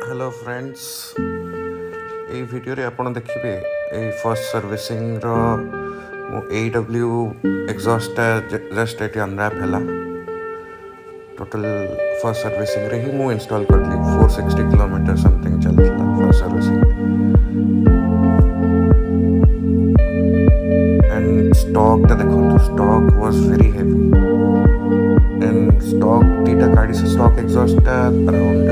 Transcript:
hello friends ये video रे आपण देखिबे ए फर्स्ट सर्विसिंग रो AEW एग्जॉस्ट जस्ट एटी अनरैप हैला टोटल फर्स्ट सर्विसिंग रे ही मु इंस्टॉल करली 460 किलोमीटर समथिंग चलतला फर्स्ट सर्विसिंग एंड स्टॉक देखो stock was very heavy and stock दीटा गाड़ी से स्टॉक एग्जॉस्ट अराउंड